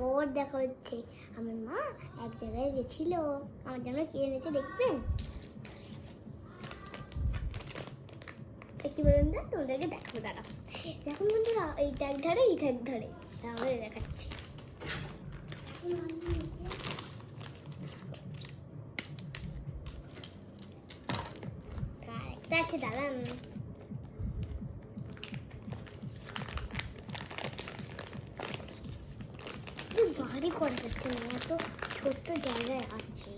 তারপর দেখা হচ্ছে আমার মা এক জায়গায় গেছিল, আমার জন্য কি এনেছে দেখবেন। কি বলুন তো, তোমাদেরকে দেখো দাঁড়া। দেখুন বন্ধুরা, এইটা এক ধারে এইটা এক ধারে, তাহলে দেখাচ্ছি। একটা আছে, দাঁড়ান। বাড়ি করা যাচ্ছে না, এত ছোট্ট জায়গায় আছে।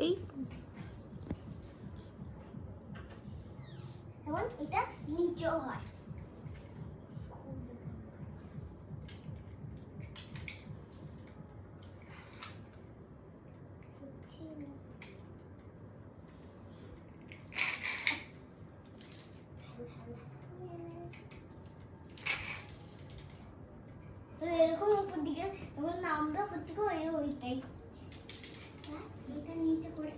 এই যেমন এটা নিচেও হয়। এরকম উপর দিকে তখন আমরা উপর থেকে ওইটাই এটা নিচে করে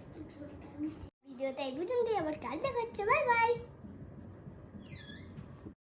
ভিডিওটা এই পর্যন্তই, আবার কাজ দেখাচ্ছে। Bye bye.